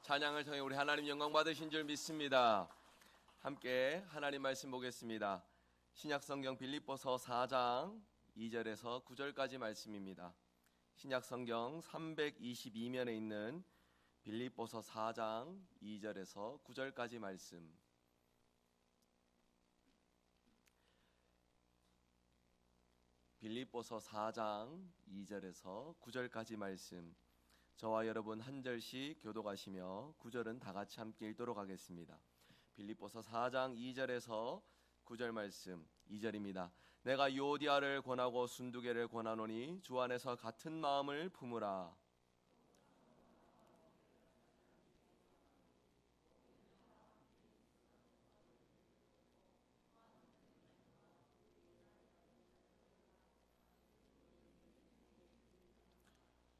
찬양을 통해 우리 하나님 영광 받으신 줄 믿습니다. 함께 하나님 말씀 보겠습니다. 신약성경 빌립보서 4장 2절에서 9절까지 말씀입니다. 신약성경 322면에 있는 빌립보서 4장 2절에서 9절까지 말씀. 빌립보서 4장 2절에서 9절까지 말씀. 저와 여러분 한 절씩 교독하시며 9절은 다 같이 함께 읽도록 하겠습니다. 빌립보서 4장 2절에서 9절 말씀. 2절입니다. 내가 유오디아를 권하고 순두개를 권하노니 주 안에서 같은 마음을 품으라.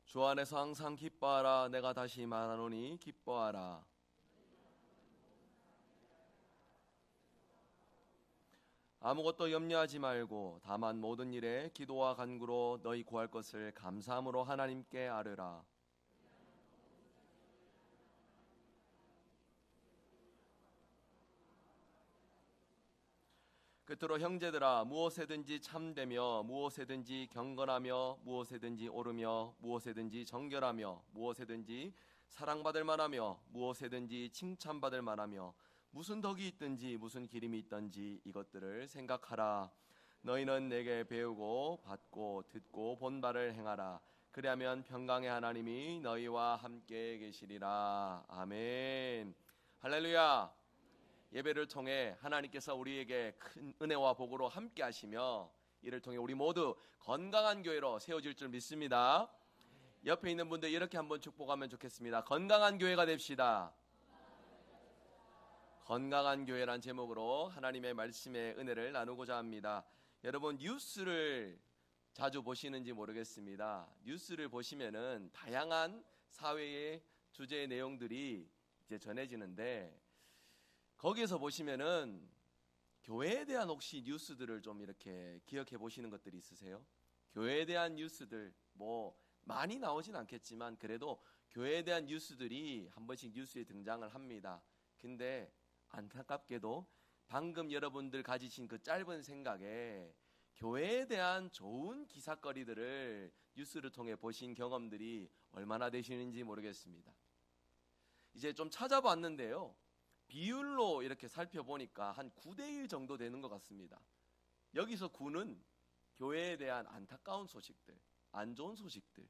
주 안에서 항상 기뻐하라. 내가 다시 말하노니 기뻐하라. 아무것도 염려하지 말고 다만 모든 일에 기도와 간구로 너희 구할 것을 감사함으로 하나님께 아뢰라. 끝으로 형제들아, 무엇에든지 참되며 무엇에든지 경건하며 무엇에든지 옳으며 무엇에든지 정결하며 무엇에든지 사랑받을 만하며 무엇에든지 칭찬받을 만하며 무슨 덕이 있든지 무슨 기림이 있든지 이것들을 생각하라. 너희는 내게 배우고 받고 듣고 본 바를 행하라. 그리하면 평강의 하나님이 너희와 함께 계시리라. 아멘. 할렐루야. 예배를 통해 하나님께서 우리에게 큰 은혜와 복으로 함께 하시며 이를 통해 우리 모두 건강한 교회로 세워질 줄 믿습니다. 옆에 있는 분들 이렇게 한번 축복하면 좋겠습니다. 건강한 교회가 됩시다. 건강한 교회란 제목으로 하나님의 말씀의 은혜를 나누고자 합니다. 여러분 뉴스를 자주 보시는지 모르겠습니다. 뉴스를 보시면은 다양한 사회의 주제의 내용들이 이제 전해지는데 거기에서 보시면은 교회에 대한 혹시 뉴스들을 좀 이렇게 기억해 보시는 것들이 있으세요? 교회에 대한 뉴스들 뭐 많이 나오진 않겠지만 그래도 교회에 대한 뉴스들이 한 번씩 뉴스에 등장을 합니다. 근데 안타깝게도 방금 여러분들 가지신 그 짧은 생각에 교회에 대한 좋은 기사거리들을 뉴스를 통해 보신 경험들이 얼마나 되시는지 모르겠습니다. 이제 좀 찾아봤는데요. 비율로 이렇게 살펴보니까 한 9대1 정도 되는 것 같습니다. 여기서 9는 교회에 대한 안타까운 소식들, 안 좋은 소식들.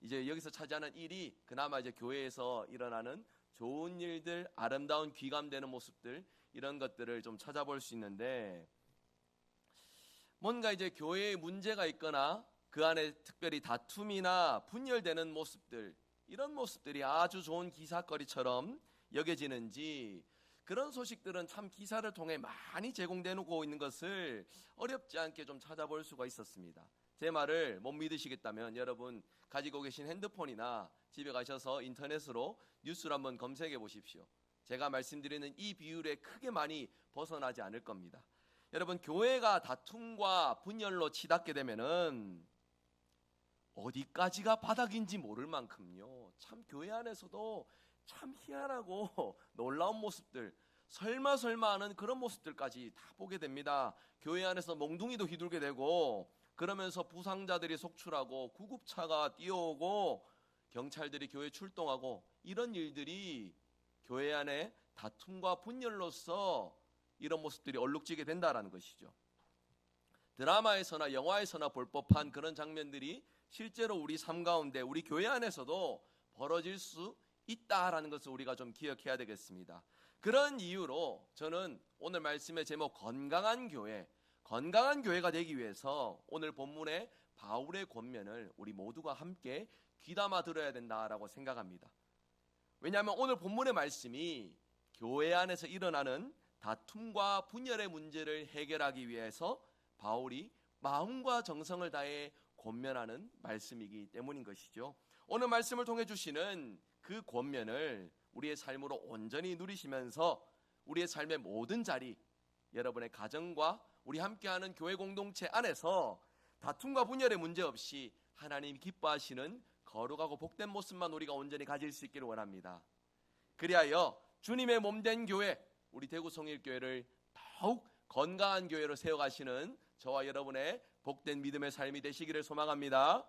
이제 여기서 차지하는 1이 그나마 이제 교회에서 일어나는 좋은 일들, 아름다운 귀감되는 모습들, 이런 것들을 좀 찾아볼 수 있는데 뭔가 이제 교회에 문제가 있거나 그 안에 특별히 다툼이나 분열되는 모습들, 이런 모습들이 아주 좋은 기사거리처럼 여겨지는지 그런 소식들은 참 기사를 통해 많이 제공되고 있는 것을 어렵지 않게 좀 찾아볼 수가 있었습니다. 제 말을 못 믿으시겠다면 여러분 가지고 계신 핸드폰이나 집에 가셔서 인터넷으로 뉴스를 한번 검색해 보십시오. 제가 말씀드리는 이 비율에 크게 많이 벗어나지 않을 겁니다. 여러분 교회가 다툼과 분열로 치닫게 되면은 어디까지가 바닥인지 모를 만큼요. 참 교회 안에서도 참 희한하고 놀라운 모습들, 설마 하는 그런 모습들까지 다 보게 됩니다. 교회 안에서 몽둥이도 휘둘게 되고 그러면서 부상자들이 속출하고 구급차가 뛰어오고 경찰들이 교회 출동하고 이런 일들이 교회 안에 다툼과 분열로서 이런 모습들이 얼룩지게 된다라는 것이죠. 드라마에서나 영화에서나 볼 법한 그런 장면들이 실제로 우리 삶 가운데 우리 교회 안에서도 벌어질 수 있다라는 것을 우리가 좀 기억해야 되겠습니다. 그런 이유로 저는 오늘 말씀의 제목 건강한 교회가 되기 위해서 오늘 본문의 바울의 권면을 우리 모두가 함께 귀담아 들어야 된다라고 생각합니다. 왜냐하면 오늘 본문의 말씀이 교회 안에서 일어나는 다툼과 분열의 문제를 해결하기 위해서 바울이 마음과 정성을 다해 권면하는 말씀이기 때문인 것이죠. 오늘 말씀을 통해 주시는 그 권면을 우리의 삶으로 온전히 누리시면서 우리의 삶의 모든 자리, 여러분의 가정과 우리 함께하는 교회 공동체 안에서 다툼과 분열의 문제 없이 하나님이 기뻐하시는 거룩하고 복된 모습만 우리가 온전히 가질 수 있기를 원합니다. 그리하여 주님의 몸된 교회, 우리 대구 성일교회를 더욱 건강한 교회로 세워가시는 저와 여러분의 복된 믿음의 삶이 되시기를 소망합니다.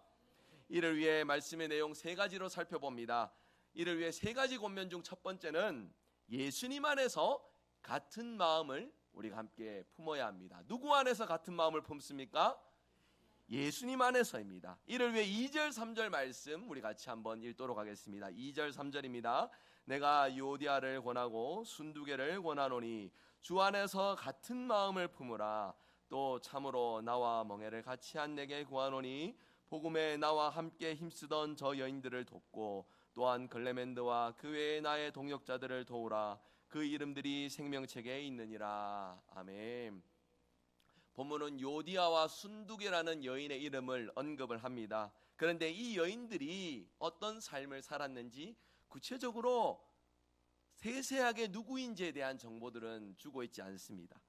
이를 위해 말씀의 내용 세 가지로 살펴봅니다. 이를 위해 세 가지 권면 중 첫 번째는 예수님 안에서 같은 마음을 우리가 함께 품어야 합니다. 누구 안에서 같은 마음을 품습니까? 예수님 안에서입니다. 이를 위해 2절 3절 말씀 우리 같이 한번 읽도록 하겠습니다. 2절 3절입니다. 내가 유오디아를 권하고 순두개를 권하노니 주 안에서 같은 마음을 품으라. 또 참으로 나와 멍에를 같이 한 내게 구하노니 복음에 나와 함께 힘쓰던 저 여인들을 돕고 또한 글레멘드와 그 외의 나의 동역자들을 도우라. 그 이름들이 생명책에 있느니라. 아멘. 본문은 요디아와 순두개라는 여인의 이름을 언급을 합니다. 그런데 이 여인들이 어떤 삶을 살았는지 구체적으로 세세하게 누구인지에 대한 정보들은 주고 있지 않습니다.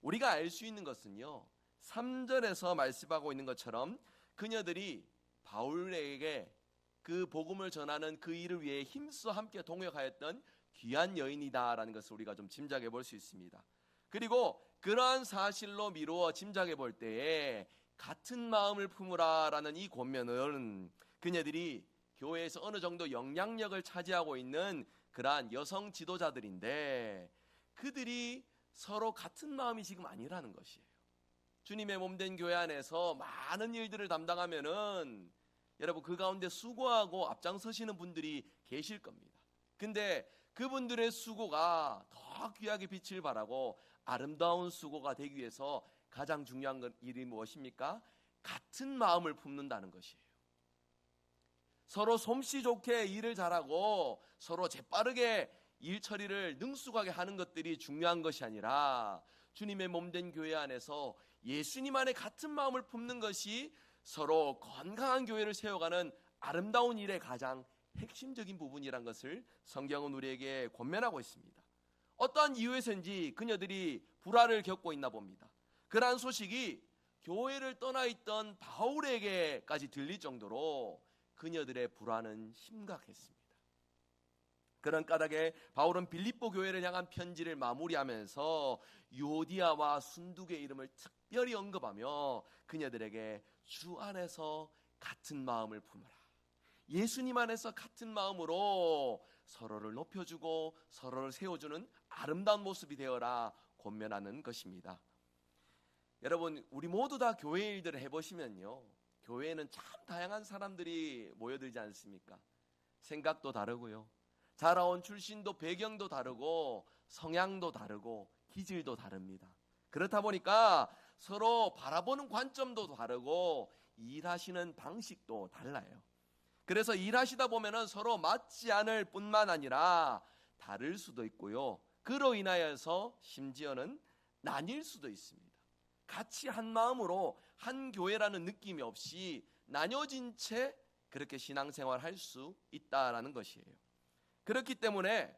우리가 알 수 있는 것은요, 3절에서 말씀하고 있는 것처럼 그녀들이 바울에게 그 복음을 전하는 그 일을 위해 힘써 함께 동역하였던 귀한 여인이다라는 것을 우리가 좀 짐작해 볼 수 있습니다. 그리고 그러한 사실로 미루어 짐작해 볼 때에 같은 마음을 품으라라는 이 권면은 그녀들이 교회에서 어느 정도 영향력을 차지하고 있는 그러한 여성 지도자들인데 그들이 서로 같은 마음이 지금 아니라는 것이에요. 주님의 몸된 교회 안에서 많은 일들을 담당하면은 여러분 그 가운데 수고하고 앞장서시는 분들이 계실 겁니다. 근데 그분들의 수고가 더 귀하게 빛을 발하고 아름다운 수고가 되기 위해서 가장 중요한 일이 무엇입니까? 같은 마음을 품는다는 것이에요. 서로 솜씨 좋게 일을 잘하고 서로 재빠르게 일 처리를 능숙하게 하는 것들이 중요한 것이 아니라 주님의 몸된 교회 안에서 예수님 안에 같은 마음을 품는 것이 서로 건강한 교회를 세워가는 아름다운 일의 가장 핵심적인 부분이란 것을 성경은 우리에게 권면하고 있습니다. 어떠한 이유에서인지 그녀들이 불화를 겪고 있나 봅니다. 그러한 소식이 교회를 떠나 있던 바울에게까지 들릴 정도로 그녀들의 불화는 심각했습니다. 그런 까닭에 바울은 빌립보 교회를 향한 편지를 마무리하면서 유오디아와 순두개의 이름을 특별히 언급하며 그녀들에게 주 안에서 같은 마음을 품으라. 예수님 안에서 같은 마음으로 서로를 높여주고 서로를 세워주는 아름다운 모습이 되어라 권면하는 것입니다. 여러분 우리 모두 다 교회 일들을 해보시면요, 교회에는 참 다양한 사람들이 모여들지 않습니까? 생각도 다르고요, 자라온 출신도 배경도 다르고 성향도 다르고 기질도 다릅니다. 그렇다 보니까 서로 바라보는 관점도 다르고 일하시는 방식도 달라요. 그래서 일하시다 보면은 서로 맞지 않을 뿐만 아니라 다를 수도 있고요, 그로 인하여서 심지어는 나뉠 수도 있습니다. 같이 한 마음으로 한 교회라는 느낌이 없이 나뉘어진 채 그렇게 신앙생활할 수 있다라는 것이에요. 그렇기 때문에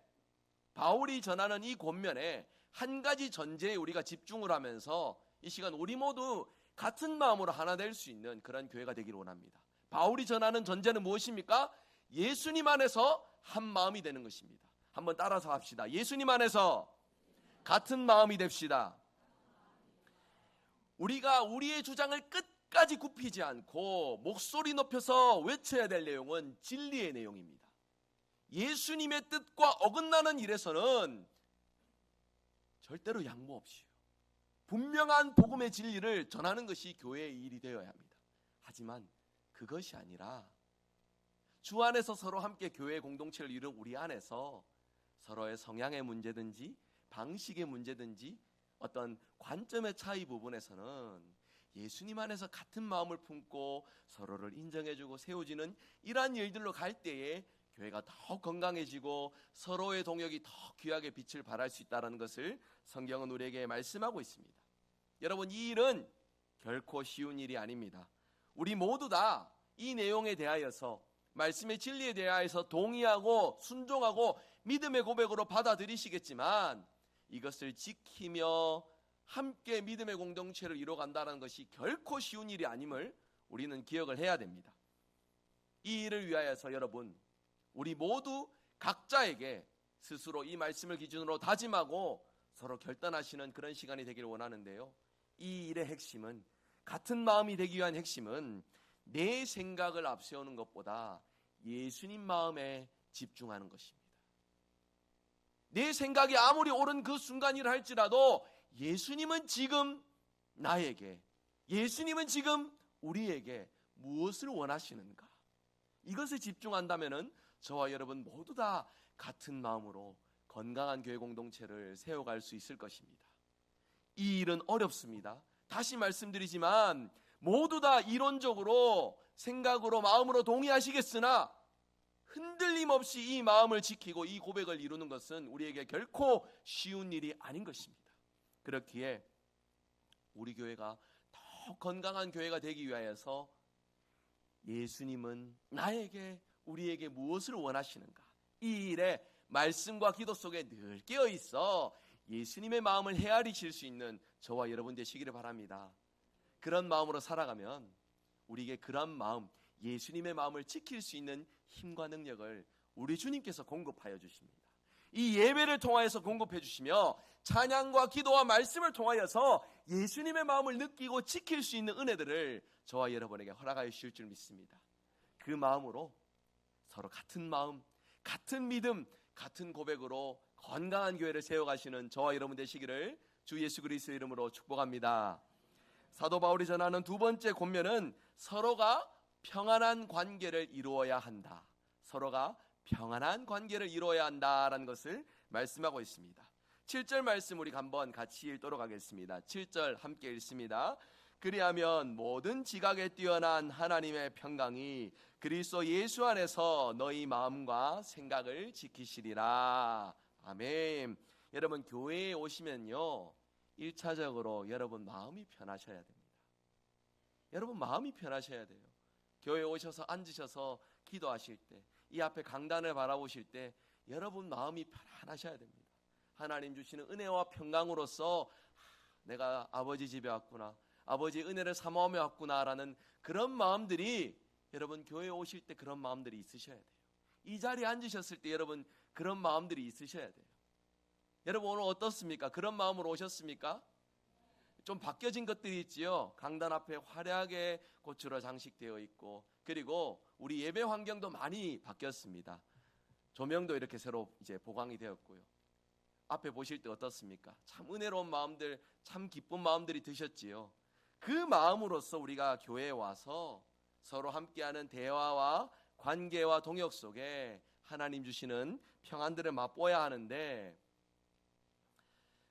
바울이 전하는 이 권면에 한 가지 전제에 우리가 집중을 하면서 이 시간 우리 모두 같은 마음으로 하나 될 수 있는 그런 교회가 되기를 원합니다. 바울이 전하는 전제는 무엇입니까? 예수님 안에서 한 마음이 되는 것입니다. 한번 따라서 합시다. 예수님 안에서 같은 마음이 됩시다. 우리가 우리의 주장을 끝까지 굽히지 않고 목소리 높여서 외쳐야 될 내용은 진리의 내용입니다. 예수님의 뜻과 어긋나는 일에서는 절대로 양보 없이요, 분명한 복음의 진리를 전하는 것이 교회의 일이 되어야 합니다. 하지만 그것이 아니라 주 안에서 서로 함께 교회 공동체를 이룬 우리 안에서 서로의 성향의 문제든지 방식의 문제든지 어떤 관점의 차이 부분에서는 예수님 안에서 같은 마음을 품고 서로를 인정해주고 세워지는 이러한 일들로 갈 때에 교회가 더 건강해지고 서로의 동역이 더 귀하게 빛을 발할 수 있다는 것을 성경은 우리에게 말씀하고 있습니다. 여러분 이 일은 결코 쉬운 일이 아닙니다. 우리 모두 다 이 내용에 대하여서 말씀의 진리에 대하여서 동의하고 순종하고 믿음의 고백으로 받아들이시겠지만 이것을 지키며 함께 믿음의 공동체를 이뤄간다는 것이 결코 쉬운 일이 아님을 우리는 기억을 해야 됩니다. 이 일을 위하여서 여러분 우리 모두 각자에게 스스로 이 말씀을 기준으로 다짐하고 서로 결단하시는 그런 시간이 되길 원하는데요. 이 일의 핵심은, 같은 마음이 되기 위한 핵심은 내 생각을 앞세우는 것보다 예수님 마음에 집중하는 것입니다. 내 생각이 아무리 옳은 그 순간이라 할지라도 예수님은 지금 나에게, 예수님은 지금 우리에게 무엇을 원하시는가? 이것에 집중한다면 저와 여러분 모두 다 같은 마음으로 건강한 교회 공동체를 세워갈 수 있을 것입니다. 이 일은 어렵습니다. 다시 말씀드리지만 모두 다 이론적으로 생각으로 마음으로 동의하시겠으나 흔들림 없이 이 마음을 지키고 이 고백을 이루는 것은 우리에게 결코 쉬운 일이 아닌 것입니다. 그렇기에 우리 교회가 더 건강한 교회가 되기 위하여서 예수님은 나에게, 우리에게 무엇을 원하시는가? 이 일에 말씀과 기도 속에 늘 깨어 있어 예수님의 마음을 헤아리실 수 있는 저와 여러분 되시기를 바랍니다. 그런 마음으로 살아가면 우리에게 그런 마음, 예수님의 마음을 지킬 수 있는 힘과 능력을 우리 주님께서 공급하여 주십니다. 이 예배를 통하여서 공급해 주시며 찬양과 기도와 말씀을 통하여서 예수님의 마음을 느끼고 지킬 수 있는 은혜들을 저와 여러분에게 허락하여 주실 줄 믿습니다. 그 마음으로 서로 같은 마음, 같은 믿음, 같은 고백으로 건강한 교회를 세워가시는 저와 여러분 되시기를 주 예수 그리스도의 이름으로 축복합니다. 사도 바울이 전하는 두 번째 권면은 서로가 평안한 관계를 이루어야 한다. 서로가 평안한 관계를 이루어야 한다라는 것을 말씀하고 있습니다. 7절 말씀 우리 한번 같이 읽도록 하겠습니다. 7절 함께 읽습니다. 그리하면 모든 지각에 뛰어난 하나님의 평강이 그리스도 예수 안에서 너희 마음과 생각을 지키시리라. 아멘. 여러분 교회에 오시면요 1차적으로 여러분 마음이 편하셔야 됩니다. 여러분 마음이 편하셔야 돼요. 교회에 오셔서 앉으셔서 기도하실 때, 이 앞에 강단을 바라보실 때 여러분 마음이 편안하셔야 됩니다. 하나님 주시는 은혜와 평강으로서 내가 아버지 집에 왔구나, 아버지의 은혜를 사모하며 왔구나라는 그런 마음들이 여러분 교회에 오실 때 그런 마음들이 있으셔야 돼요. 이 자리에 앉으셨을 때 여러분 그런 마음들이 있으셔야 돼요. 여러분 오늘 어떻습니까? 그런 마음으로 오셨습니까? 좀 바뀌어진 것들이 있지요. 강단 앞에 화려하게 꽃으로 장식되어 있고, 그리고 우리 예배 환경도 많이 바뀌었습니다. 조명도 이렇게 새로 이제 보강이 되었고요. 앞에 보실 때 어떻습니까? 참 은혜로운 마음들, 참 기쁜 마음들이 드셨지요. 그 마음으로서 우리가 교회에 와서 서로 함께하는 대화와 관계와 동역 속에 하나님 주시는 평안들을 맛보아야 하는데,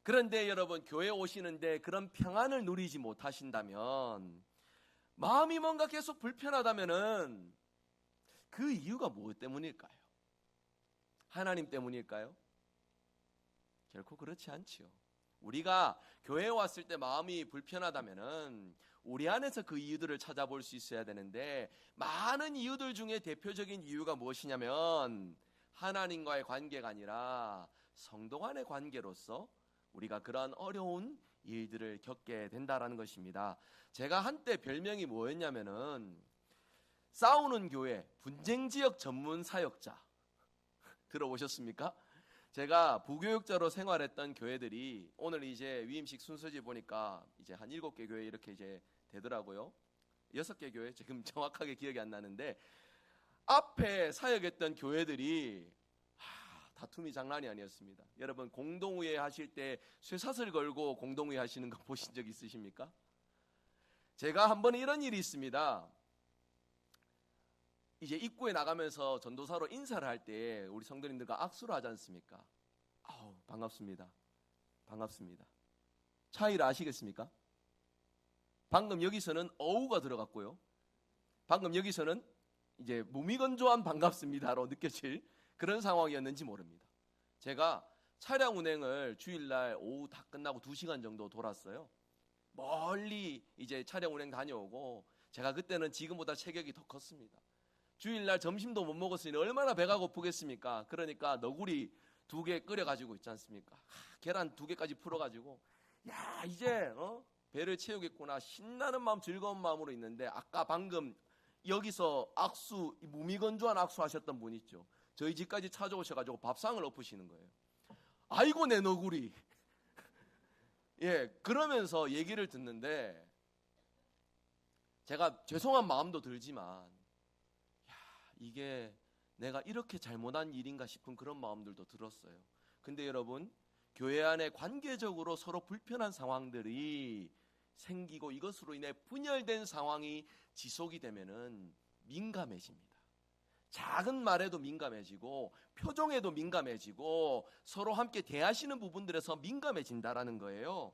그런데 여러분 교회에 오시는데 그런 평안을 누리지 못하신다면, 마음이 뭔가 계속 불편하다면은 그 이유가 무엇 때문일까요? 하나님 때문일까요? 결코 그렇지 않지요. 우리가 교회에 왔을 때 마음이 불편하다면은 우리 안에서 그 이유들을 찾아볼 수 있어야 되는데, 많은 이유들 중에 대표적인 이유가 무엇이냐면 하나님과의 관계가 아니라 성도 간의 관계로서 우리가 그러한 어려운 일들을 겪게 된다라는 것입니다. 제가 한때 별명이 뭐였냐면은 싸우는 교회, 분쟁지역 전문 사역자. 들어보셨습니까? 제가 부교육자로 생활했던 교회들이 오늘 이제 위임식 순서지 보니까 이제 한 7개 교회 이렇게 이제 되더라고요. 6개 교회, 지금 정확하게 기억이 안 나는데, 앞에 사역했던 교회들이 다툼이 장난이 아니었습니다. 여러분 공동의회 하실 때 쇠사슬 걸고 공동의회 하시는 거 보신 적 있으십니까? 제가 한 번 이런 일이 있습니다. 이제 입구에 나가면서 전도사로 인사를 할 때 우리 성도님들과 악수를 하지 않습니까? 아우 반갑습니다. 반갑습니다. 차이를 아시겠습니까? 방금 여기서는 어우가 들어갔고요. 방금 여기서는 이제 무미건조한 반갑습니다로 느껴질 그런 상황이었는지 모릅니다. 제가 차량 운행을 주일날 오후 다 끝나고 2시간 정도 돌았어요. 멀리 이제 차량 운행 다녀오고, 제가 그때는 지금보다 체격이 더 컸습니다. 주일날 점심도 못 먹었으니 얼마나 배가 고프겠습니까? 그러니까 너구리 2개 끓여가지고 있지 않습니까? 계란 2개까지 풀어가지고 야 이제 배를 채우겠구나 신나는 마음, 즐거운 마음으로 있는데, 아까 방금 여기서 악수, 무미건조한 악수 하셨던 분 있죠. 저희 집까지 찾아오셔가지고 밥상을 엎으시는 거예요. 아이고 내 너구리. 예, 그러면서 얘기를 듣는데 제가 죄송한 마음도 들지만 야, 이게 내가 이렇게 잘못한 일인가 싶은 그런 마음들도 들었어요. 근데 여러분, 교회 안에 관계적으로 서로 불편한 상황들이 생기고 이것으로 인해 분열된 상황이 지속이 되면은 민감해집니다. 작은 말에도 민감해지고 표정에도 민감해지고 서로 함께 대하시는 부분들에서 민감해진다라는 거예요.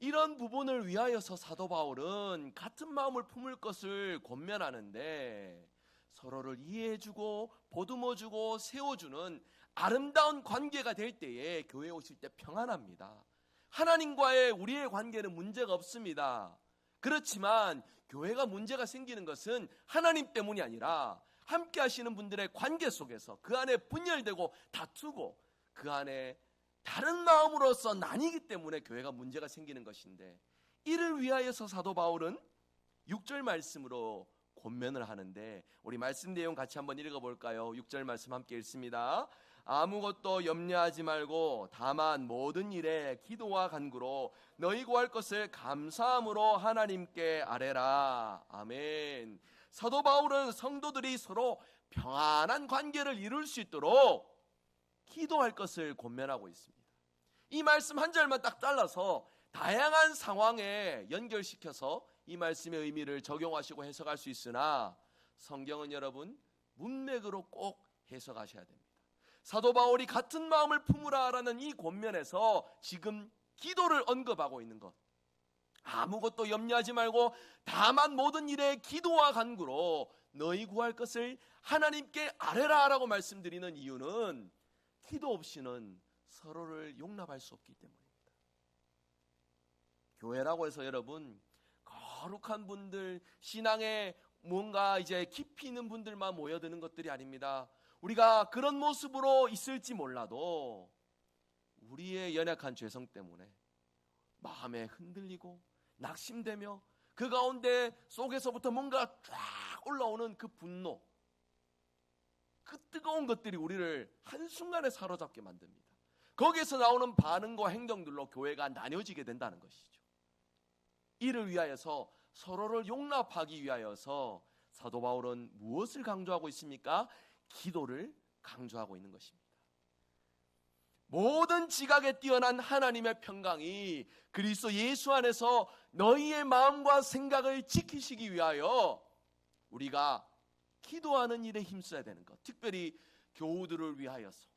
이런 부분을 위하여서 사도 바울은 같은 마음을 품을 것을 권면하는데 서로를 이해해주고 보듬어주고 세워주는 아름다운 관계가 될 때에 교회에 오실 때 평안합니다. 하나님과의 우리의 관계는 문제가 없습니다. 그렇지만 교회가 문제가 생기는 것은 하나님 때문이 아니라 함께 하시는 분들의 관계 속에서 그 안에 분열되고 다투고 그 안에 다른 마음으로서 나뉘기 때문에 교회가 문제가 생기는 것인데, 이를 위하여서 사도 바울은 6절 말씀으로 권면을 하는데, 우리 말씀 내용 같이 한번 읽어볼까요? 6절 말씀 함께 읽습니다. 아무것도 염려하지 말고 다만 모든 일에 기도와 간구로 너희 구할 것을 감사함으로 하나님께 아뢰라. 아멘. 사도 바울은 성도들이 서로 평안한 관계를 이룰 수 있도록 기도할 것을 권면하고 있습니다. 이 말씀 한 절만 딱 잘라서 다양한 상황에 연결시켜서 이 말씀의 의미를 적용하시고 해석할 수 있으나, 성경은 여러분 문맥으로 꼭 해석하셔야 됩니다. 사도 바울이 같은 마음을 품으라라는 이 권면에서 지금 기도를 언급하고 있는 것, 아무것도 염려하지 말고 다만 모든 일에 기도와 간구로 너희 구할 것을 하나님께 아뢰라라고 말씀드리는 이유는 기도 없이는 서로를 용납할 수 없기 때문입니다. 교회라고 해서 여러분 거룩한 분들, 신앙에 뭔가 이제 깊이 있는 분들만 모여드는 것들이 아닙니다. 우리가 그런 모습으로 있을지 몰라도 우리의 연약한 죄성 때문에 마음에 흔들리고 낙심되며 그 가운데 속에서부터 뭔가 쫙 올라오는 그 분노, 그 뜨거운 것들이 우리를 한순간에 사로잡게 만듭니다. 거기에서 나오는 반응과 행동들로 교회가 나뉘어지게 된다는 것이죠. 이를 위하여서 서로를 용납하기 위하여서 사도 바울은 무엇을 강조하고 있습니까? 기도를 강조하고 있는 것입니다. 모든 지각에 뛰어난 하나님의 평강이 그리스도 예수 안에서 너희의 마음과 생각을 지키시기 위하여 우리가 기도하는 일에 힘써야 되는 것, 특별히 교우들을 위하여서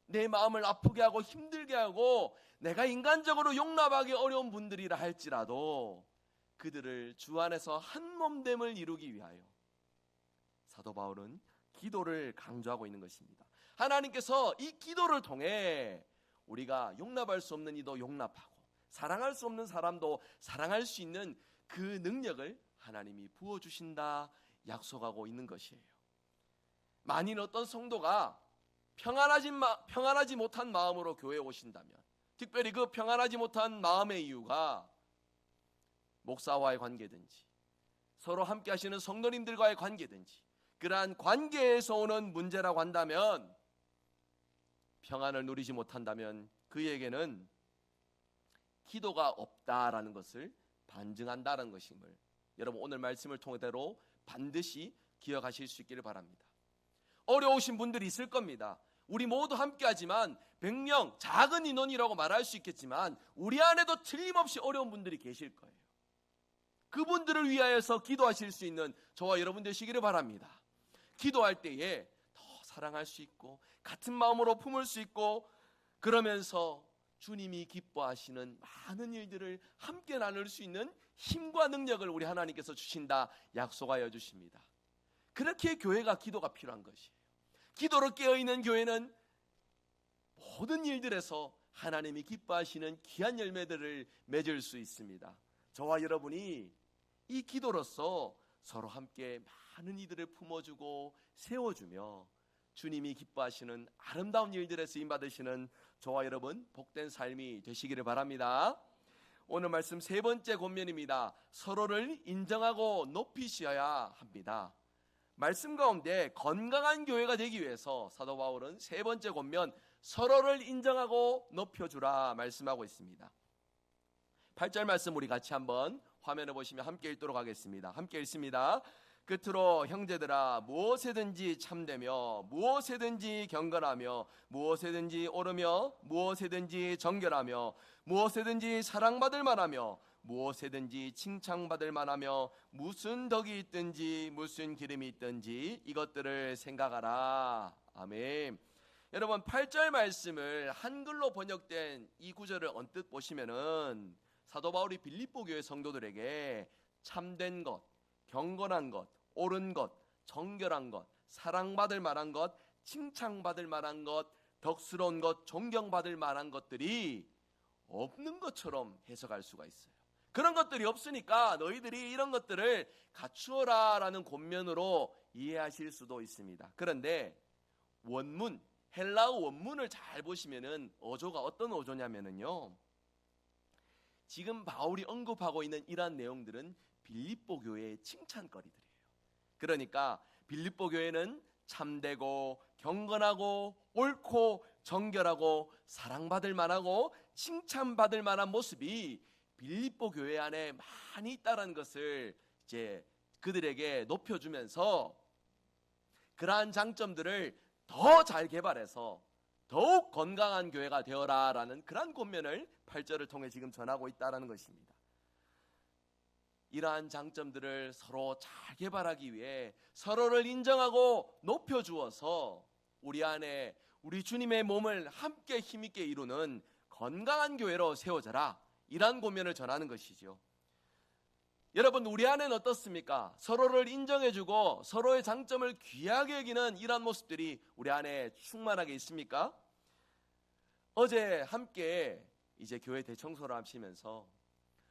내 마음을 아프게 하고 힘들게 하고 내가 인간적으로 용납하기 어려운 분들이라 할지라도 그들을 주 안에서 한 몸됨을 이루기 위하여 사도 바울은 기도를 강조하고 있는 것입니다. 하나님께서 이 기도를 통해 우리가 용납할 수 없는 이도 용납하고 사랑할 수 없는 사람도 사랑할 수 있는 그 능력을 하나님이 부어주신다 약속하고 있는 것이에요. 만일 어떤 성도가 평안하지 못한 마음으로 교회에 오신다면, 특별히 그 평안하지 못한 마음의 이유가 목사와의 관계든지 서로 함께 하시는 성도님들과의 관계든지 그러한 관계에서 오는 문제라고 한다면, 평안을 누리지 못한다면 그에게는 기도가 없다라는 것을 반증한다는 것임을 여러분 오늘 말씀을 통해서 반드시 기억하실 수 있기를 바랍니다. 어려우신 분들이 있을 겁니다. 우리 모두 함께 하지만 100명, 작은 인원이라고 말할 수 있겠지만 우리 안에도 틀림없이 어려운 분들이 계실 거예요. 그분들을 위하여서 기도하실 수 있는 저와 여러분 되시기를 바랍니다. 기도할 때에 더 사랑할 수 있고 같은 마음으로 품을 수 있고, 그러면서 주님이 기뻐하시는 많은 일들을 함께 나눌 수 있는 힘과 능력을 우리 하나님께서 주신다 약속하여 주십니다. 그렇게 교회가 기도가 필요한 것이에요. 기도로 깨어있는 교회는 모든 일들에서 하나님이 기뻐하시는 귀한 열매들을 맺을 수 있습니다. 저와 여러분이 이 기도로서 서로 함께 많은 이들을 품어주고 세워주며 주님이 기뻐하시는 아름다운 일들에 쓰임받으시는 저와 여러분 복된 삶이 되시기를 바랍니다. 오늘 말씀 세 번째 권면입니다. 서로를 인정하고 높이셔야 합니다. 말씀 가운데 건강한 교회가 되기 위해서 사도 바울은 세 번째 권면 서로를 인정하고 높여주라 말씀하고 있습니다. 8절 말씀 우리 같이 한번 화면에 보시면 함께 읽도록 하겠습니다. 함께 읽습니다. 끝으로 형제들아 무엇에든지 참되며 무엇에든지 경건하며 무엇에든지 옳으며 무엇에든지 정결하며 무엇에든지 사랑받을 만하며 무엇에든지 칭찬받을 만하며 무슨 덕이 있든지 무슨 기름이 있든지 이것들을 생각하라. 아멘. 여러분 8절 말씀을 한글로 번역된 이 구절을 언뜻 보시면은 사도 바울이 빌립보 교회 성도들에게 참된 것, 경건한 것, 옳은 것, 정결한 것, 사랑받을 만한 것, 칭찬받을 만한 것, 덕스러운 것, 존경받을 만한 것들이 없는 것처럼 해석할 수가 있어요. 그런 것들이 없으니까 너희들이 이런 것들을 갖추어라 라는 권면으로 이해하실 수도 있습니다. 그런데 원문, 헬라어 원문을 잘 보시면은 어조가 어떤 어조냐면은요, 지금 바울이 언급하고 있는 이러한 내용들은 빌립보 교회의 칭찬거리들이에요. 그러니까 빌립보 교회는 참되고 경건하고 옳고 정결하고 사랑받을 만하고 칭찬받을 만한 모습이 빌립보 교회 안에 많이 있다는 것을 이제 그들에게 높여주면서 그러한 장점들을 더 잘 개발해서 더욱 건강한 교회가 되어라라는 그러한 권면을 8절을 통해 지금 전하고 있다는 것입니다. 이러한 장점들을 서로 잘 개발하기 위해 서로를 인정하고 높여주어서 우리 안에 우리 주님의 몸을 함께 힘있게 이루는 건강한 교회로 세워져라, 이러한 권면을 전하는 것이죠. 여러분 우리 안에는 어떻습니까? 서로를 인정해주고 서로의 장점을 귀하게 여기는 이러한 모습들이 우리 안에 충만하게 있습니까? 어제 함께 이제 교회 대청소를 하시면서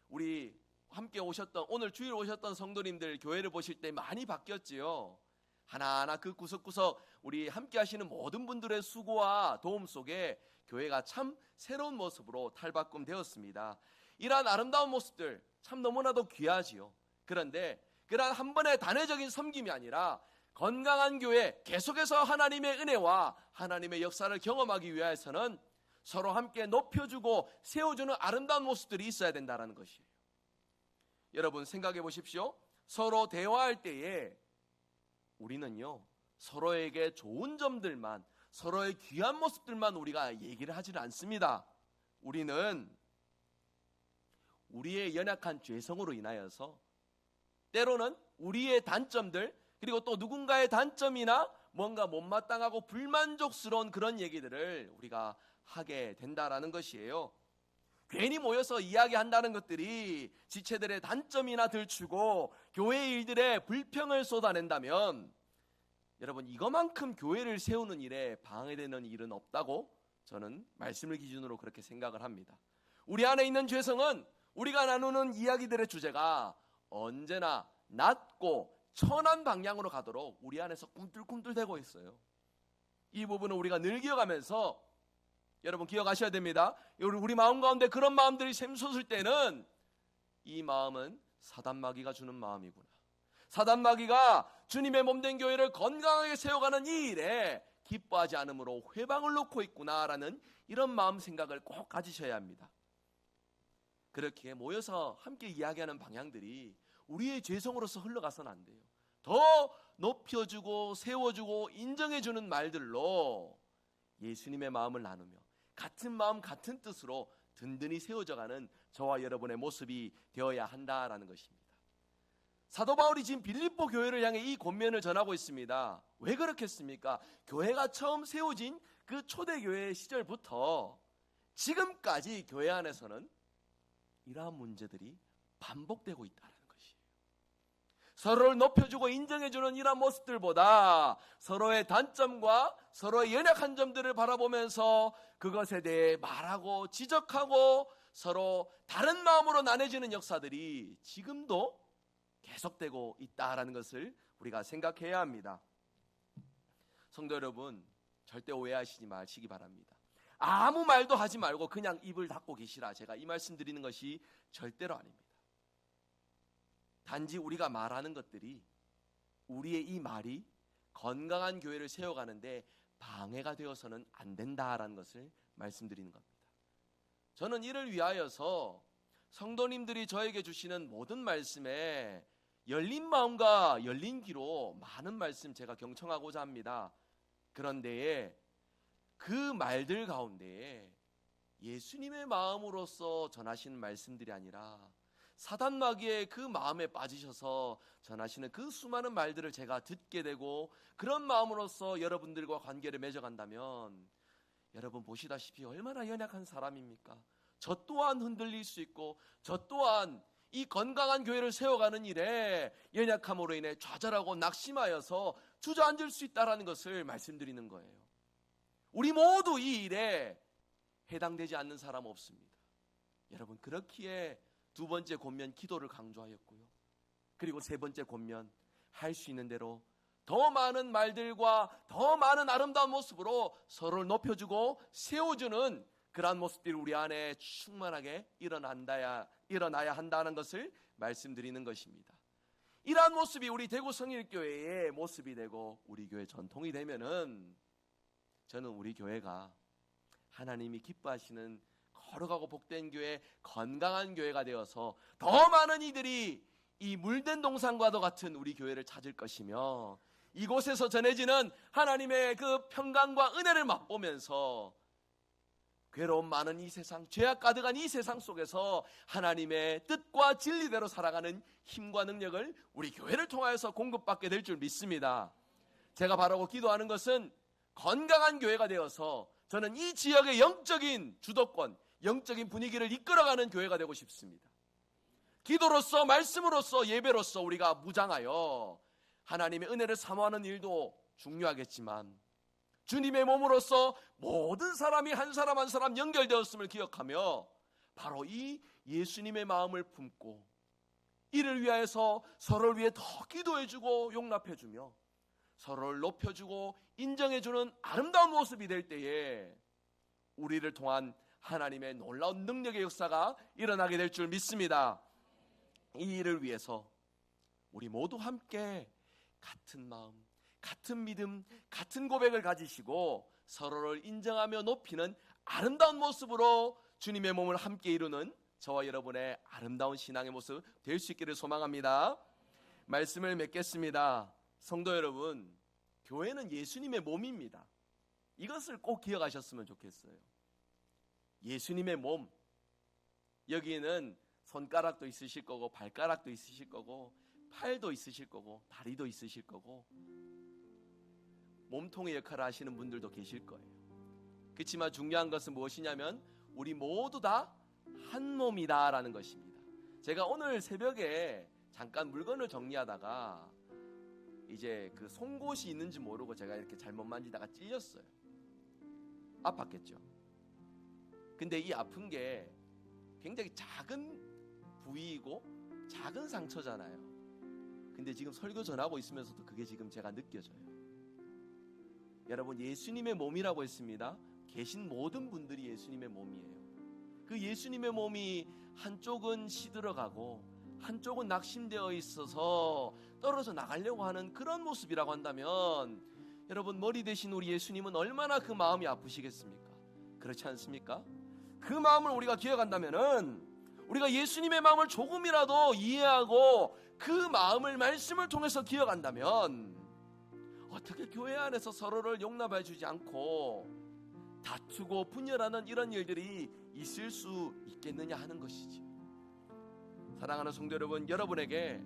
우리 함께 오셨던, 오늘 주일 오셨던 성도님들 교회를 보실 때 많이 바뀌었지요. 하나하나 그 구석구석 우리 함께 하시는 모든 분들의 수고와 도움 속에 교회가 참 새로운 모습으로 탈바꿈 되었습니다. 이러한 아름다운 모습들 참 너무나도 귀하지요. 그런데 그러한 한 번의 단회적인 섬김이 아니라 건강한 교회, 계속해서 하나님의 은혜와 하나님의 역사를 경험하기 위해서는 서로 함께 높여주고 세워주는 아름다운 모습들이 있어야 된다는 것이에요. 여러분 생각해 보십시오. 서로 대화할 때에 우리는요, 서로에게 좋은 점들만, 서로의 귀한 모습들만 우리가 얘기를 하지는 않습니다. 우리는 우리의 연약한 죄성으로 인하여서 때로는 우리의 단점들, 그리고 또 누군가의 단점이나 뭔가 못마땅하고 불만족스러운 그런 얘기들을 우리가 하게 된다라는 것이에요. 괜히 모여서 이야기한다는 것들이 지체들의 단점이나 들추고 교회 일들에 불평을 쏟아낸다면 여러분 이거만큼 교회를 세우는 일에 방해되는 일은 없다고 저는 말씀을 기준으로 그렇게 생각을 합니다. 우리 안에 있는 죄성은 우리가 나누는 이야기들의 주제가 언제나 낮고 천한 방향으로 가도록 우리 안에서 꿈틀꿈틀대고 있어요. 이 부분은 우리가 늘 기억하면서 여러분 기억하셔야 됩니다. 우리 마음 가운데 그런 마음들이 샘솟을 때는 이 마음은 사단마귀가 주는 마음이구나. 사단마귀가 주님의 몸된 교회를 건강하게 세워가는 이 일에 기뻐하지 않으므로 회방을 놓고 있구나라는 이런 마음 생각을 꼭 가지셔야 합니다. 그렇게 모여서 함께 이야기하는 방향들이 우리의 죄성으로서 흘러가서는 안 돼요. 더 높여주고 세워주고 인정해주는 말들로 예수님의 마음을 나누며 같은 마음 같은 뜻으로 든든히 세워져가는 저와 여러분의 모습이 되어야 한다라는 것입니다. 사도 바울이 지금 빌립보 교회를 향해 이 권면을 전하고 있습니다. 왜 그렇겠습니까? 교회가 처음 세워진 그 초대교회 시절부터 지금까지 교회 안에서는 이러한 문제들이 반복되고 있다는 것이에요. 서로를 높여주고 인정해주는 이러한 모습들보다 서로의 단점과 서로의 연약한 점들을 바라보면서 그것에 대해 말하고 지적하고 서로 다른 마음으로 나눠지는 역사들이 지금도 계속되고 있다라는 것을 우리가 생각해야 합니다. 성도 여러분, 절대 오해하시지 마시기 바랍니다. 아무 말도 하지 말고 그냥 입을 닫고 계시라, 제가 이 말씀 드리는 것이 절대로 아닙니다. 단지 우리가 말하는 것들이 우리의 이 말이 건강한 교회를 세워가는데 방해가 되어서는 안 된다라는 것을 말씀드리는 겁니다. 저는 이를 위하여서 성도님들이 저에게 주시는 모든 말씀에 열린 마음과 열린 귀로 많은 말씀 제가 경청하고자 합니다. 그런데 그 말들 가운데 예수님의 마음으로서 전하시는 말씀들이 아니라 사단 마귀의 그 마음에 빠지셔서 전하시는 그 수많은 말들을 제가 듣게 되고 그런 마음으로서 여러분들과 관계를 맺어간다면 여러분 보시다시피 얼마나 연약한 사람입니까? 저 또한 흔들릴 수 있고 저 또한 이 건강한 교회를 세워가는 일에 연약함으로 인해 좌절하고 낙심하여서 주저앉을 수 있다는 것을 말씀드리는 거예요. 우리 모두 이 일에 해당되지 않는 사람 없습니다. 여러분 그렇기에 두 번째 권면 기도를 강조하였고요. 그리고 세 번째 권면 할 수 있는 대로 더 많은 말들과 더 많은 아름다운 모습으로 서로를 높여주고 세워주는 그러한 모습들이 우리 안에 충만하게 일어나야 한다는 것을 말씀드리는 것입니다. 이러한 모습이 우리 대구 성일교회의 모습이 되고 우리 교회 전통이 되면은 저는 우리 교회가 하나님이 기뻐하시는 거룩하고 복된 교회, 건강한 교회가 되어서 더 많은 이들이 이 물된 동산과도 같은 우리 교회를 찾을 것이며 이곳에서 전해지는 하나님의 그 평강과 은혜를 맛보면서 괴로움 많은 이 세상, 죄악 가득한 이 세상 속에서 하나님의 뜻과 진리대로 살아가는 힘과 능력을 우리 교회를 통하여서 공급받게 될 줄 믿습니다. 제가 바라고 기도하는 것은 건강한 교회가 되어서 저는 이 지역의 영적인 주도권, 영적인 분위기를 이끌어가는 교회가 되고 싶습니다. 기도로서, 말씀으로서, 예배로서 우리가 무장하여 하나님의 은혜를 사모하는 일도 중요하겠지만 주님의 몸으로서 모든 사람이 한 사람 한 사람 연결되었음을 기억하며 바로 이 예수님의 마음을 품고 이를 위하여서 서로를 위해 더 기도해주고 용납해주며 서로를 높여주고 인정해주는 아름다운 모습이 될 때에 우리를 통한 하나님의 놀라운 능력의 역사가 일어나게 될 줄 믿습니다. 이 일을 위해서 우리 모두 함께 같은 마음, 같은 믿음, 같은 고백을 가지시고 서로를 인정하며 높이는 아름다운 모습으로 주님의 몸을 함께 이루는 저와 여러분의 아름다운 신앙의 모습 될 수 있기를 소망합니다. 말씀을 맺겠습니다. 성도 여러분, 교회는 예수님의 몸입니다. 이것을 꼭 기억하셨으면 좋겠어요. 예수님의 몸, 여기는 손가락도 있으실 거고 발가락도 있으실 거고 팔도 있으실 거고 다리도 있으실 거고 몸통의 역할을 하시는 분들도 계실 거예요. 그렇지만 중요한 것은 무엇이냐면 우리 모두 다 한 몸이다라는 것입니다. 제가 오늘 새벽에 잠깐 물건을 정리하다가 이제 그 송곳이 있는지 모르고 제가 이렇게 잘못 만지다가 찔렸어요. 아팠겠죠. 근데 이 아픈 게 굉장히 작은 부위이고 작은 상처잖아요. 근데 지금 설교 전하고 있으면서도 그게 지금 제가 느껴져요. 여러분, 예수님의 몸이라고 했습니다. 계신 모든 분들이 예수님의 몸이에요. 그 예수님의 몸이 한쪽은 시들어가고 한쪽은 낙심되어 있어서 떨어져 나가려고 하는 그런 모습이라고 한다면 여러분, 머리 대신 우리 예수님은 얼마나 그 마음이 아프시겠습니까? 그렇지 않습니까? 그 마음을 우리가 기억한다면은 우리가 예수님의 마음을 조금이라도 이해하고 그 마음을 말씀을 통해서 기억한다면 어떻게 교회 안에서 서로를 용납해 주지 않고 다투고 분열하는 이런 일들이 있을 수 있겠느냐 하는 것이지. 사랑하는 성도 여러분, 여러분에게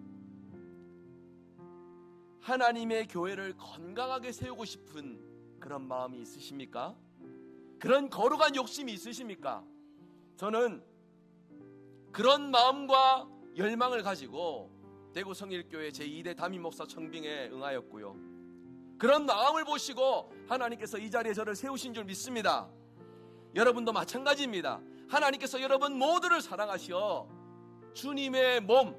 하나님의 교회를 건강하게 세우고 싶은 그런 마음이 있으십니까? 그런 거룩한 욕심이 있으십니까? 저는 그런 마음과 열망을 가지고 대구 성일교회 제2대 담임 목사 청빙에 응하였고요. 그런 마음을 보시고 하나님께서 이 자리에 저를 세우신 줄 믿습니다. 여러분도 마찬가지입니다. 하나님께서 여러분 모두를 사랑하시어 주님의 몸,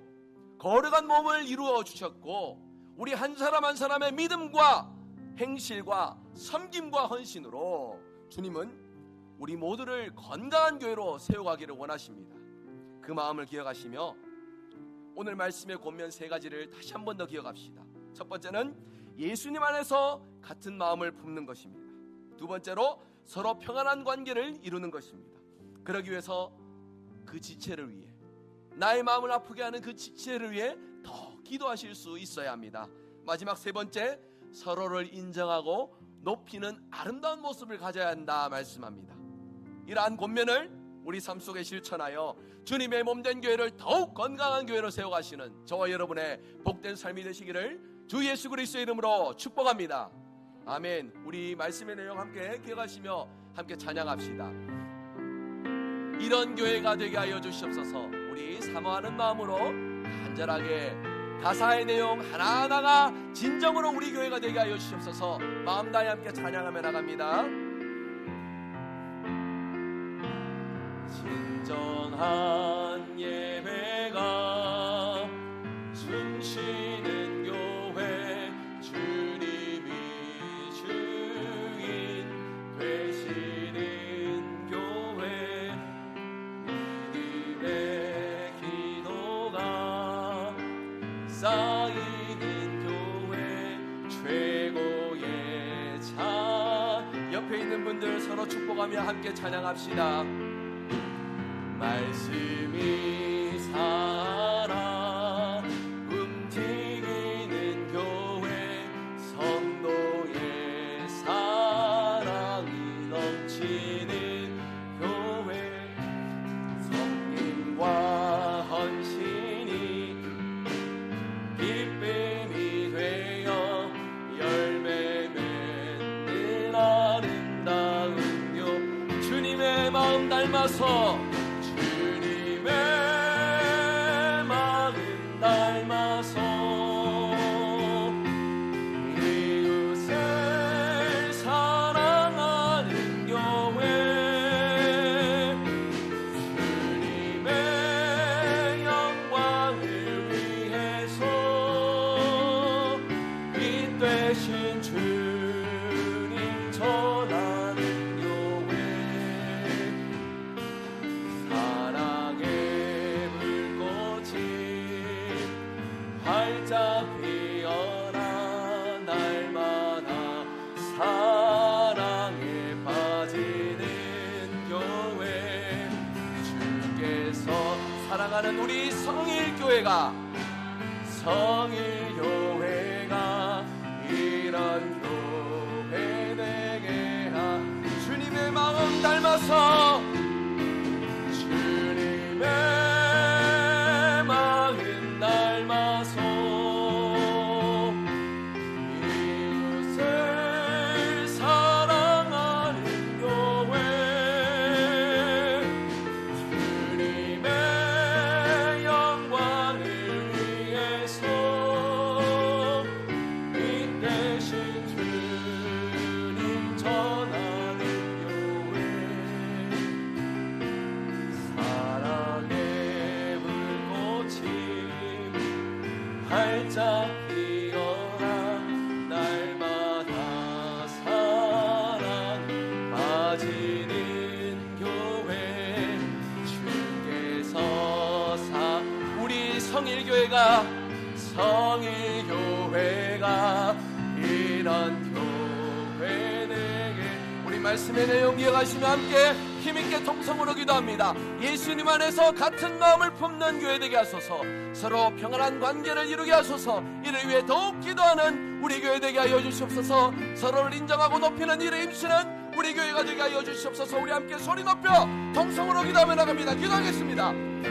거룩한 몸을 이루어 주셨고 우리 한 사람 한 사람의 믿음과 행실과 섬김과 헌신으로 주님은 우리 모두를 건강한 교회로 세워가기를 원하십니다. 그 마음을 기억하시며 오늘 말씀의 권면 세 가지를 다시 한 번 더 기억합시다. 첫 번째는 예수님 안에서 같은 마음을 품는 것입니다. 두 번째로 서로 평안한 관계를 이루는 것입니다. 그러기 위해서 그 지체를 위해, 나의 마음을 아프게 하는 그 지체를 위해 더 기도하실 수 있어야 합니다. 마지막 세 번째, 서로를 인정하고 높이는 아름다운 모습을 가져야 한다 말씀합니다. 이러한 권면을 우리 삶 속에 실천하여 주님의 몸된 교회를 더욱 건강한 교회로 세워가시는 저와 여러분의 복된 삶이 되시기를 주 예수 그리스도의 이름으로 축복합니다. 아멘. 우리 말씀의 내용 함께 기억하시며 함께 찬양합시다. 이런 교회가 되게 하여 주시옵소서. 우리 사모하는 마음으로 간절하게 가사의 내용 하나하나가 진정으로 우리 교회가 되게 하여 주시옵소서. 마음 다해 함께 찬양하며 나갑니다. 진정한 예배가 숨쉬는 교회, 주님이 주인 되시는 교회, 믿음의 기도가 쌓이는 교회, 최고의 자. 옆에 있는 분들 서로 축복하며 함께 찬양합시다. 말씀이 살아 움직이는 교회, 성도의 사랑이 넘치는 교회, 성님과 헌신이 기쁨이 되어 열매 맺는 아름다운 교, 주님의 마음 닮아서 이웃을 사랑하는 교회, 주님의 영광을 위해서 빛 되신 주님 전하는 교회, 사랑의 불꽃이 활짝 피어나 날마다 사랑에 빠지는 교회, 주께서 사랑하는 우리 성일교회가 이런 교회 되게 하, 주님의 마음 닮아서 주님의 마음 닮아서 이웃을 사랑하는 교회, 주님의 영광을 위해서 빛 되신 주님 전하는 교회, 사랑의 불꽃이 활짝 피어나 날마다 사랑 빠지는 교회, 주께서 우리 성일교회가 이런 교회 되게, 우리 말씀의 내용 기억하시며 함께 힘있게 통성으로 기도합니다. 예수님 안에서 같은 마음을 품는 교회 되게 하소서. 서로 평안한 관계를 이루게 하소서. 이를 위해 더욱 기도하는 우리 교회 되게 하여 주시옵소서. 서로를 인정하고 높이는 일에 힘쓰는 우리 교회가 되게 하여 주시옵소서. 우리 함께 소리 높여 통성으로 기도하며 나갑니다. 기도하겠습니다.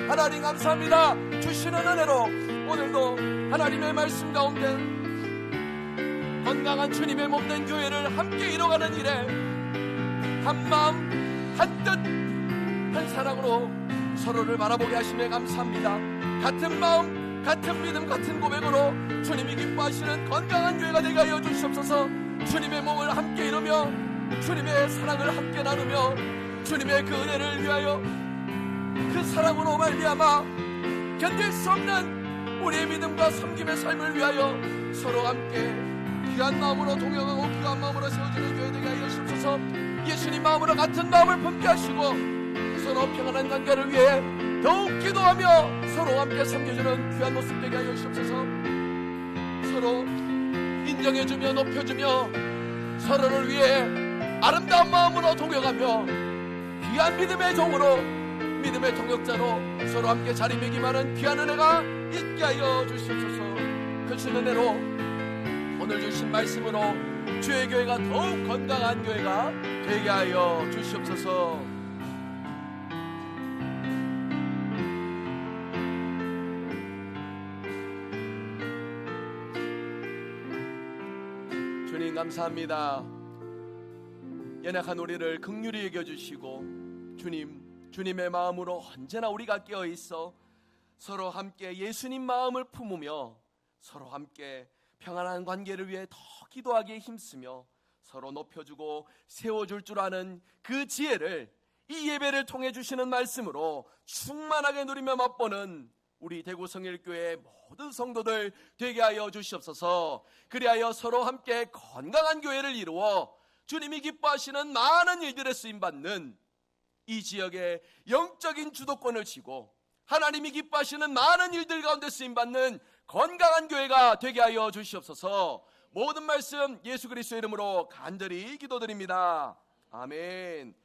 하나님 감사합니다. 주시는 은혜로 오늘도 하나님의 말씀 가운데 건강한 주님의 몸된 교회를 함께 이뤄가는 일에 한 마음 한 뜻 한 사랑으로 서로를 바라보게 하시며 감사합니다. 같은 마음 같은 믿음 같은 고백으로 주님이 기뻐하시는 건강한 교회가 되게 하여 주시옵소서. 주님의 몸을 함께 이루며 주님의 사랑을 함께 나누며 주님의 그 은혜를 위하여 그 사랑으로 말미암아 견딜 수 없는 우리의 믿음과 섬김의 삶을 위하여 서로 함께 귀한 마음으로 동행하고 귀한 마음으로 세워지는 교회 되게 하여 주시옵소서. 예수님 마음으로 같은 마음을 품게 하시고 서로 평안한 관계를 위해 더욱 기도하며 서로 함께 섬겨주는 귀한 모습 되게 하여 주시옵소서. 서로 인정해주며 높여주며 서로를 위해 아름다운 마음으로 동역하며 귀한 믿음의 종으로, 믿음의 동역자로 서로 함께 자리매김하는 귀한 은혜가 있게 하여 주시옵소서. 그 주 은혜로 오늘 주신 말씀으로 주의 교회가 더욱 건강한 교회가 되게 하여 주시옵소서. 주님 감사합니다. 연약한 우리를 긍휼히 여겨주시고 주님의 마음으로 언제나 우리가 깨어있어 서로 함께 예수님 마음을 품으며 서로 함께 평안한 관계를 위해 더 기도하기에 힘쓰며 서로 높여주고 세워줄 줄 아는 그 지혜를 이 예배를 통해 주시는 말씀으로 충만하게 누리며 맛보는 우리 대구성일교회 모든 성도들 되게 하여 주시옵소서. 그리하여 서로 함께 건강한 교회를 이루어 주님이 기뻐하시는 많은 일들에 쓰임받는 이 지역의 영적인 주도권을 쥐고 하나님이 기뻐하시는 많은 일들 가운데 쓰임받는 건강한 교회가 되게 하여 주시옵소서. 모든 말씀 예수 그리스도의 이름으로 간절히 기도드립니다. 아멘.